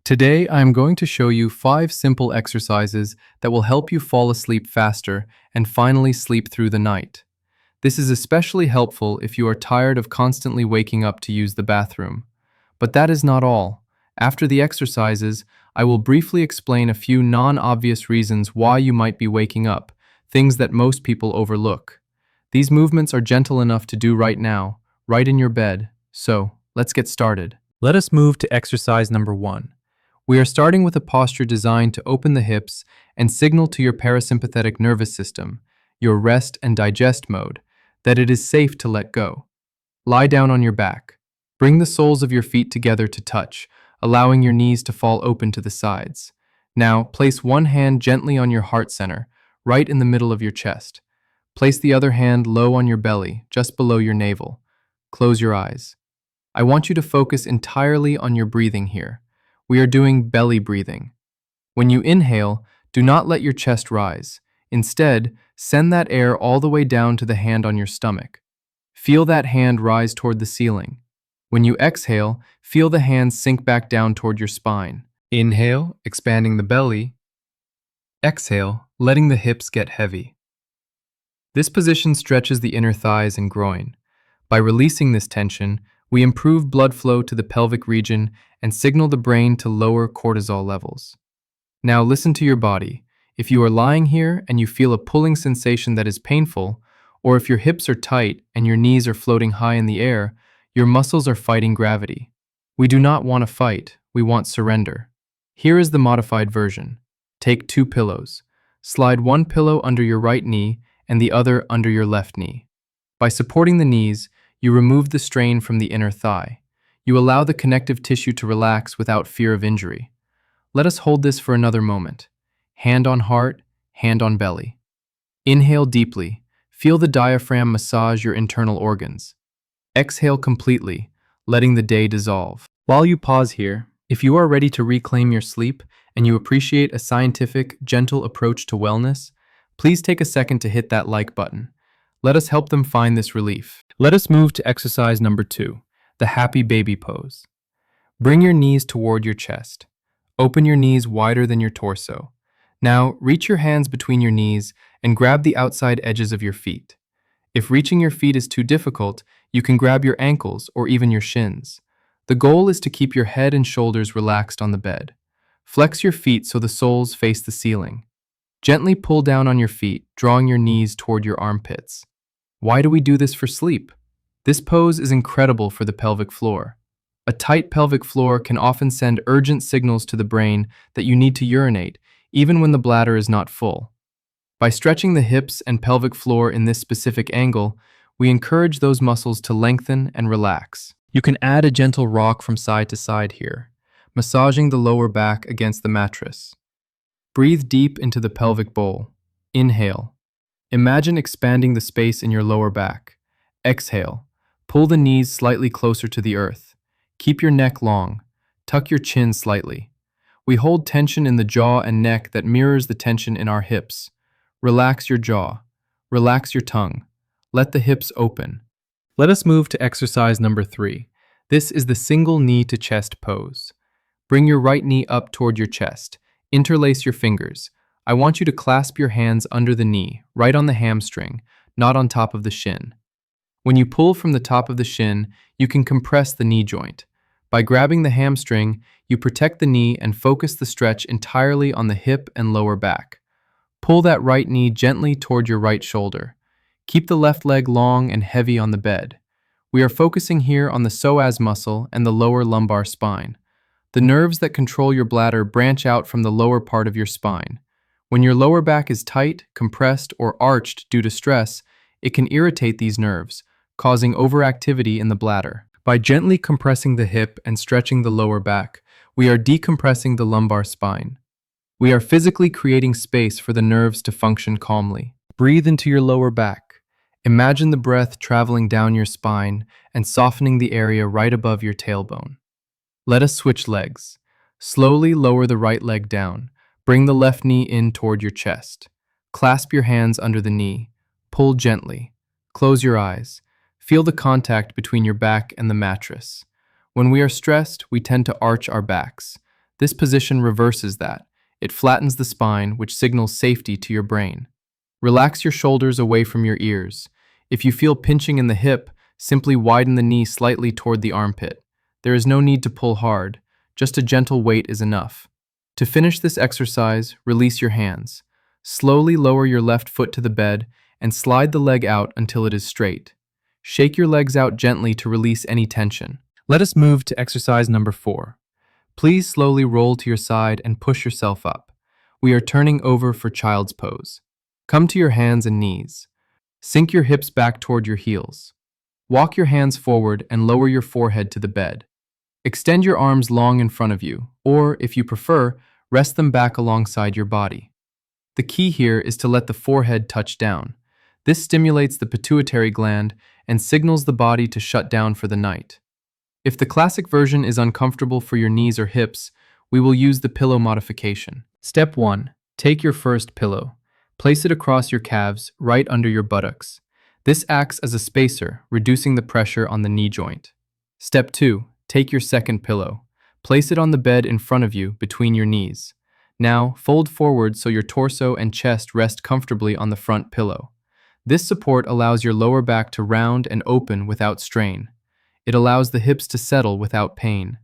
Today, I am going to show you 5 simple exercises that will help you fall asleep faster and finally sleep through the night. This is especially helpful if you are tired of constantly waking up to use the bathroom. But that is not all. After the exercises, I will briefly explain a few non-obvious reasons why you might be waking up, things that most people overlook. These movements are gentle enough to do right now, right in your bed. So, let's get started. Let us move to exercise number 1. We are starting with a posture designed to open the hips and signal to your parasympathetic nervous system, your rest and digest mode, that it is safe to let go. Lie down on your back. Bring the soles of your feet together to touch, allowing your knees to fall open to the sides. Now, place one hand gently on your heart center, right in the middle of your chest. Place the other hand low on your belly, just below your navel. Close your eyes. I want you to focus entirely on your breathing here. We are doing belly breathing. When you inhale, do not let your chest rise. Instead, send that air all the way down to the hand on your stomach. Feel that hand rise toward the ceiling. When you exhale, feel the hand sink back down toward your spine. Inhale, expanding the belly. Exhale, letting the hips get heavy. This position stretches the inner thighs and groin. By releasing this tension, we improve blood flow to the pelvic region and signal the brain to lower cortisol levels. Now listen to your body. If you are lying here and you feel a pulling sensation that is painful, or if your hips are tight and your knees are floating high in the air, your muscles are fighting gravity. We do not want to fight, we want surrender. Here is the modified version. Take 2 pillows. Slide one pillow under your right knee and the other under your left knee. By supporting the knees, you remove the strain from the inner thigh. You allow the connective tissue to relax without fear of injury. Let us hold this for another moment. Hand on heart, hand on belly. Inhale deeply. Feel the diaphragm massage your internal organs. Exhale completely, letting the day dissolve. While you pause here, if you are ready to reclaim your sleep and you appreciate a scientific, gentle approach to wellness, please take a second to hit that like button. Let us help them find this relief. Let us move to exercise number 2, the happy baby pose. Bring your knees toward your chest. Open your knees wider than your torso. Now, reach your hands between your knees and grab the outside edges of your feet. If reaching your feet is too difficult, you can grab your ankles or even your shins. The goal is to keep your head and shoulders relaxed on the bed. Flex your feet so the soles face the ceiling. Gently pull down on your feet, drawing your knees toward your armpits. Why do we do this for sleep? This pose is incredible for the pelvic floor. A tight pelvic floor can often send urgent signals to the brain that you need to urinate, even when the bladder is not full. By stretching the hips and pelvic floor in this specific angle, we encourage those muscles to lengthen and relax. You can add a gentle rock from side to side here, massaging the lower back against the mattress. Breathe deep into the pelvic bowl. Inhale. Imagine expanding the space in your lower back. Exhale. Pull the knees slightly closer to the earth. Keep your neck long. Tuck your chin slightly. We hold tension in the jaw and neck that mirrors the tension in our hips. Relax your jaw. Relax your tongue. Let the hips open. Let us move to exercise number 3. This is the single knee to chest pose. Bring your right knee up toward your chest. Interlace your fingers. I want you to clasp your hands under the knee, right on the hamstring, not on top of the shin. When you pull from the top of the shin, you can compress the knee joint. By grabbing the hamstring, you protect the knee and focus the stretch entirely on the hip and lower back. Pull that right knee gently toward your right shoulder. Keep the left leg long and heavy on the bed. We are focusing here on the psoas muscle and the lower lumbar spine. The nerves that control your bladder branch out from the lower part of your spine. When your lower back is tight, compressed, or arched due to stress, it can irritate these nerves, causing overactivity in the bladder. By gently compressing the hip and stretching the lower back, we are decompressing the lumbar spine. We are physically creating space for the nerves to function calmly. Breathe into your lower back. Imagine the breath traveling down your spine and softening the area right above your tailbone. Let us switch legs. Slowly lower the right leg down. Bring the left knee in toward your chest. Clasp your hands under the knee. Pull gently. Close your eyes. Feel the contact between your back and the mattress. When we are stressed, we tend to arch our backs. This position reverses that. It flattens the spine, which signals safety to your brain. Relax your shoulders away from your ears. If you feel pinching in the hip, simply widen the knee slightly toward the armpit. There is no need to pull hard. Just a gentle weight is enough. To finish this exercise, release your hands. Slowly lower your left foot to the bed and slide the leg out until it is straight. Shake your legs out gently to release any tension. Let us move to exercise number 4. Please slowly roll to your side and push yourself up. We are turning over for child's pose. Come to your hands and knees. Sink your hips back toward your heels. Walk your hands forward and lower your forehead to the bed. Extend your arms long in front of you, or, if you prefer, rest them back alongside your body. The key here is to let the forehead touch down. This stimulates the pituitary gland and signals the body to shut down for the night. If the classic version is uncomfortable for your knees or hips, we will use the pillow modification. Step 1. Take your first pillow. Place it across your calves, right under your buttocks. This acts as a spacer, reducing the pressure on the knee joint. Step 2. Take your second pillow. Place it on the bed in front of you, between your knees. Now, fold forward so your torso and chest rest comfortably on the front pillow. This support allows your lower back to round and open without strain. It allows the hips to settle without pain.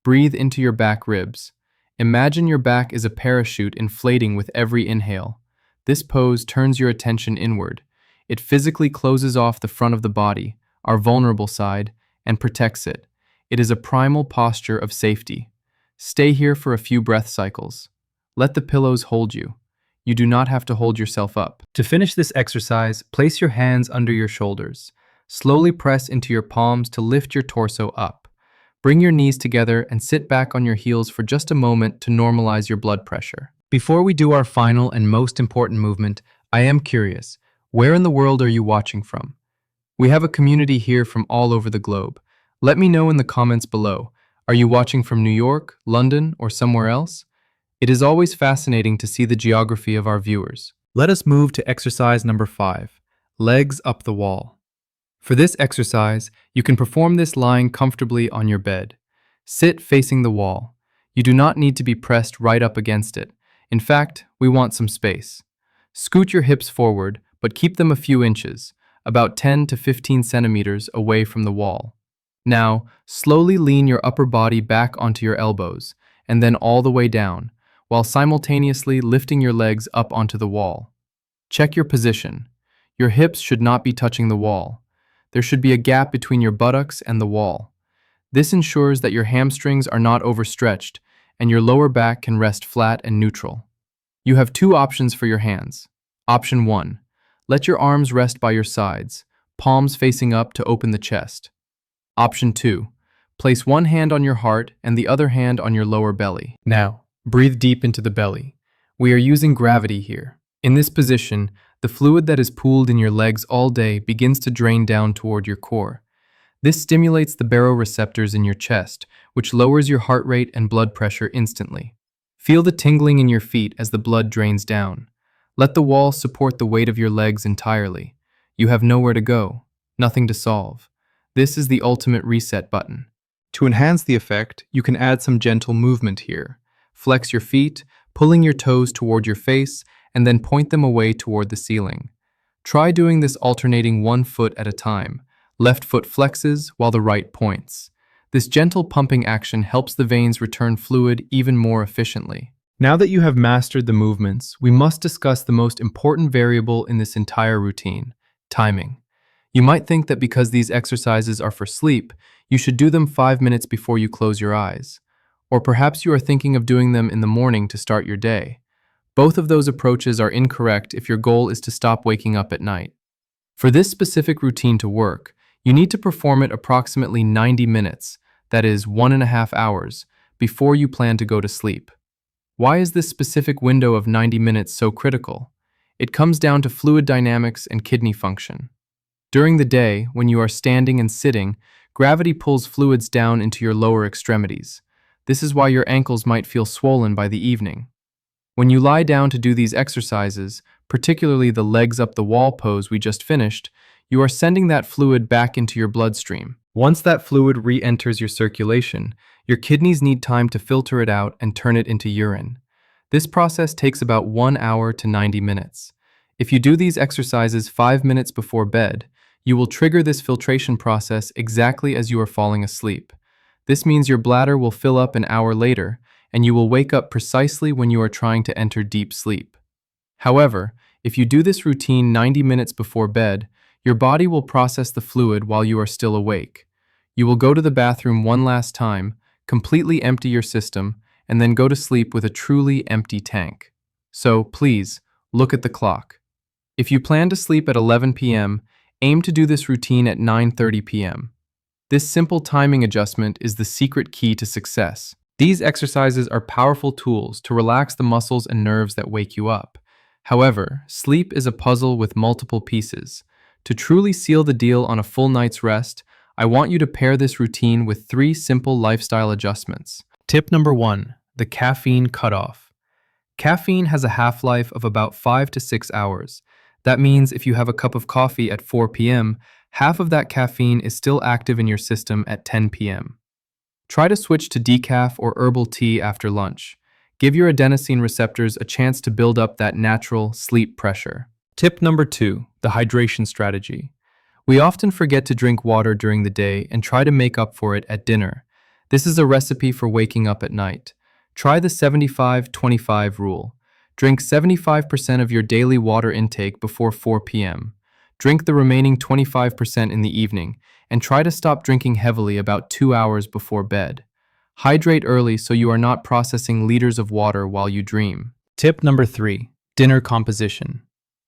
Breathe into your back ribs. Imagine your back is a parachute inflating with every inhale. This pose turns your attention inward. It physically closes off the front of the body, our vulnerable side, and protects it. It is a primal posture of safety. Stay here for a few breath cycles. Let the pillows hold you. You do not have to hold yourself up. To finish this exercise, place your hands under your shoulders. Slowly press into your palms to lift your torso up. Bring your knees together and sit back on your heels for just a moment to normalize your blood pressure. Before we do our final and most important movement, I am curious, where in the world are you watching from? We have a community here from all over the globe. Let me know in the comments below. Are you watching from New York, London, or somewhere else? It is always fascinating to see the geography of our viewers. Let us move to exercise number 5, legs up the wall. For this exercise, you can perform this lying comfortably on your bed. Sit facing the wall. You do not need to be pressed right up against it. In fact, we want some space. Scoot your hips forward, but keep them a few inches, about 10 to 15 centimeters away from the wall. Now, slowly lean your upper body back onto your elbows, and then all the way down, while simultaneously lifting your legs up onto the wall. Check your position. Your hips should not be touching the wall. There should be a gap between your buttocks and the wall. This ensures that your hamstrings are not overstretched, and your lower back can rest flat and neutral. You have 2 options for your hands. Option 1. Let your arms rest by your sides, palms facing up to open the chest. Option 2. Place one hand on your heart and the other hand on your lower belly. Now, breathe deep into the belly. We are using gravity here. In this position, the fluid that is pooled in your legs all day begins to drain down toward your core. This stimulates the baroreceptors in your chest, which lowers your heart rate and blood pressure instantly. Feel the tingling in your feet as the blood drains down. Let the wall support the weight of your legs entirely. You have nowhere to go, nothing to solve. This is the ultimate reset button. To enhance the effect, you can add some gentle movement here. Flex your feet, pulling your toes toward your face, and then point them away toward the ceiling. Try doing this alternating one foot at a time. Left foot flexes while the right points. This gentle pumping action helps the veins return fluid even more efficiently. Now that you have mastered the movements, we must discuss the most important variable in this entire routine: timing. You might think that because these exercises are for sleep, you should do them 5 minutes before you close your eyes. Or perhaps you are thinking of doing them in the morning to start your day. Both of those approaches are incorrect if your goal is to stop waking up at night. For this specific routine to work, you need to perform it approximately 90 minutes, that is 1.5 hours, before you plan to go to sleep. Why is this specific window of 90 minutes so critical? It comes down to fluid dynamics and kidney function. During the day, when you are standing and sitting, gravity pulls fluids down into your lower extremities. This is why your ankles might feel swollen by the evening. When you lie down to do these exercises, particularly the legs up the wall pose we just finished, you are sending that fluid back into your bloodstream. Once that fluid re-enters your circulation, Your kidneys need time to filter it out and turn it into urine. This process takes about 1 hour to 90 minutes. If you do these exercises 5 minutes before bed, you will trigger this filtration process exactly as you are falling asleep. This means your bladder will fill up an hour later, and you will wake up precisely when you are trying to enter deep sleep. However, if you do this routine 90 minutes before bed, your body will process the fluid while you are still awake. You will go to the bathroom one last time, completely empty your system, and then go to sleep with a truly empty tank. So, please, look at the clock. If you plan to sleep at 11 p.m., aim to do this routine at 9:30 p.m. This simple timing adjustment is the secret key to success. These exercises are powerful tools to relax the muscles and nerves that wake you up. However, sleep is a puzzle with multiple pieces. To truly seal the deal on a full night's rest, I want you to pair this routine with 3 simple lifestyle adjustments. Tip number 1, the caffeine cutoff. Caffeine has a half-life of about 5 to 6 hours. That means if you have a cup of coffee at 4 p.m., half of that caffeine is still active in your system at 10 p.m. Try to switch to decaf or herbal tea after lunch. Give your adenosine receptors a chance to build up that natural sleep pressure. Tip number 2, the hydration strategy. We often forget to drink water during the day and try to make up for it at dinner. This is a recipe for waking up at night. Try the 75-25 rule. Drink 75% of your daily water intake before 4 p.m. Drink the remaining 25% in the evening, and try to stop drinking heavily about 2 hours before bed. Hydrate early so you are not processing liters of water while you dream. Tip number 3, dinner composition.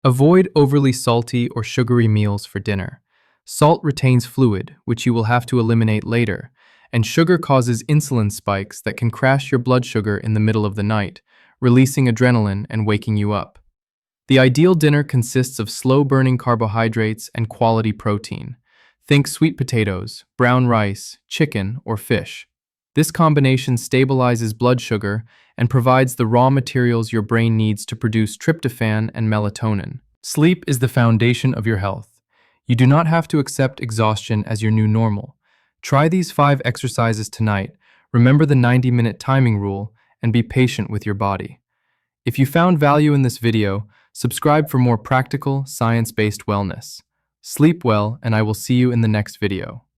Avoid overly salty or sugary meals for dinner. Salt retains fluid, which you will have to eliminate later, and sugar causes insulin spikes that can crash your blood sugar in the middle of the night, releasing adrenaline and waking you up. The ideal dinner consists of slow-burning carbohydrates and quality protein. Think sweet potatoes, brown rice, chicken, or fish. This combination stabilizes blood sugar and provides the raw materials your brain needs to produce tryptophan and melatonin. Sleep is the foundation of your health. You do not have to accept exhaustion as your new normal. Try these 5 exercises tonight, remember the 90-minute timing rule, and be patient with your body. If you found value in this video, subscribe for more practical, science-based wellness. Sleep well, and I will see you in the next video.